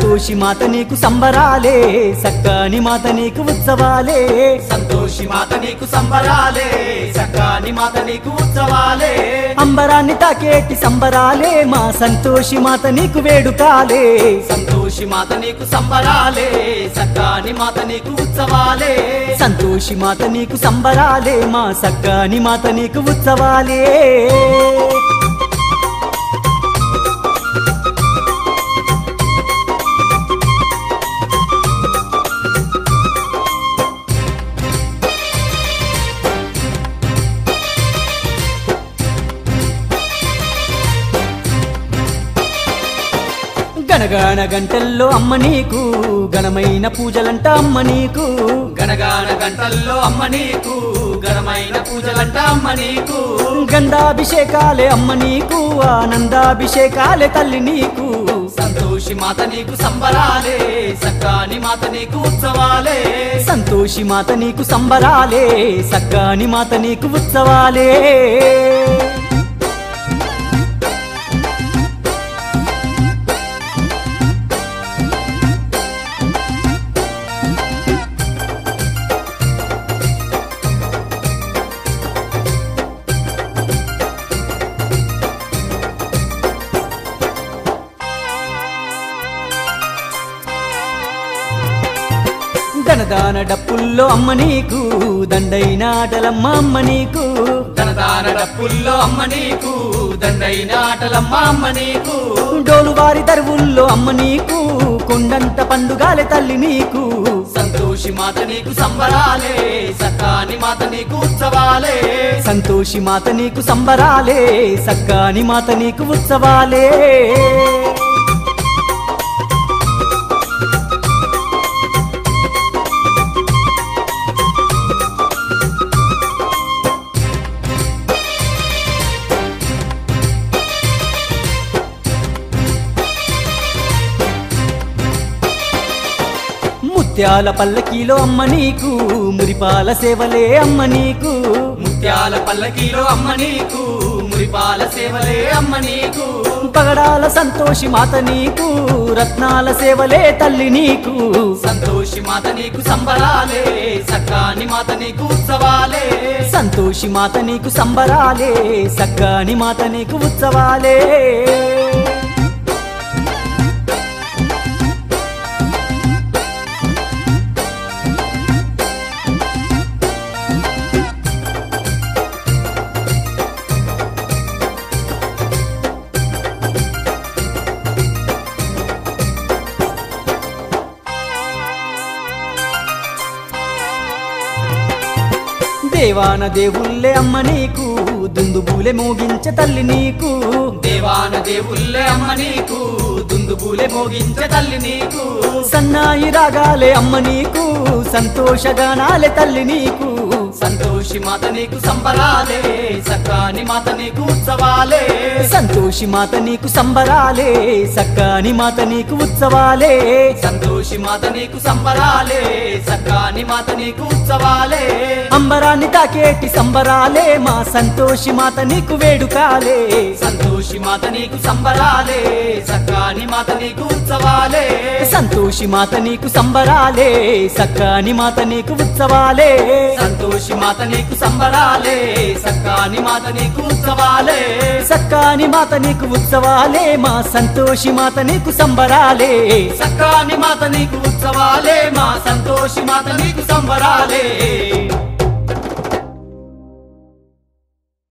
సంతోషి మాత నీకు సంబరాలే సక్కాని మాత నీకు ఉత్సవాలే సంతోషి మాత నీకు సంబరాలే సక్కాని మాత నీకు ఉత్సవాలే అంబరాన్ని తాకేటి సంబరాలే మా సంతోషి మాత నీకు వేడుకాలే సంతోషి మాత నీకు సంబరాలే సక్కాని మాత నీకు ఉత్సవాలే సంతోషి మాత నీకు సంబరాలే మా సక్కాని మాత నీకు ఉత్సవాలే గణగాన గంటల్లో అమ్మ నీకు ఘనమైన పూజలంట అమ్మ నీకు గణగాన గంటల్లో అమ్మ నీకు ఘనమైన పూజలంట అమ్మ నీకు గంధాభిషేకాలే అమ్మ నీకు ఆనందాభిషేకాలే తల్లి నీకు సంతోషి మాత నీకు సంబరాలే సక్కాని మాత నీకు ఉత్సవాలే సంతోషి మాత నీకు సంబరాలే సక్కాని మాత నీకు ఉత్సవాలే ధనదాన డప్పుల్లో అమ్మ నీకు దండైన ఆటలమ్మ అమ్మ నీకు ధనదాన డప్పుల్లో అమ్మ నీకు దండైన ఆటలమ్మ అమ్మ నీకు డోలువారి దరువుల్లో అమ్మ నీకు కొండంత పండుగాలే తల్లి నీకు సంతోషి మాత నీకు సంబరాలే సక్కాని మాత నీకు ఉత్సవాలే సంతోషి మాత నీకు సంబరాలే సక్కాని మాత నీకు ఉత్సవాలే ముత్యాల పల్లకీలో అమ్మ నీకు మురిపాల సేవలే అమ్మ నీకు ముత్యాల పల్లకీలో అమ్మ నీకు మురిపాల సేవలే అమ్మ నీకు పగడాల సంతోషి మాత నీకు రత్నాల సేవలే తల్లి నీకు సంతోషి మాత నీకు సంబరాలే సక్కాని మాత నీకు ఉత్సవాలే సంతోషి మాత నీకు సంబరాలే సక్కాని మాత నీకు ఉత్సవాలే దేవాన దేవుళ్ళే అమ్మ నీకు దుందుబూలే మోగించే తల్లి నీకు దేవాన దేవుళ్ళే అమ్మ నీకు దుందుబూలే మోగించే తల్లి నీకు సన్నాయి రాగాలే అమ్మ నీకు సంతోషగానాలే తల్లి నీకు సంతోషి మాత నీకు సంబరాలే సక్కాని మాత నీకు ఉత్సవాలే సంతోషి మాత నీకు సంబరాలే సక్కాని మాత నీకు ఉత్సవాలే సంతోషి మాత నీకు సంబరాలే సక్కాని మాత నీకు ఉత్సవాలే అంబరాన్ని తాకేటి సంబరాలే మా సంతోషి మాత నీకు వేడుకాలే సంతోషి మాత నీకు సంబరాలే సక్కాని మాత నీకు ఉత్సవాలే సంతోషి మాత నీకు సంబరాలే సక్కాని మాత నీకు ఉత్సవాలే సంతోషి మాత నీకు సంబరాలే సక్కాని మాత నీకు ఉత్సవాలే సక్కాని మాత నీకు ఉత్సవాలే మా సంతోషి మాత నీకు సంబరాలే సక్కాని మాత నీకు ఉత్సవాలే మా సంతోషి మాత నీకు సంబరాలే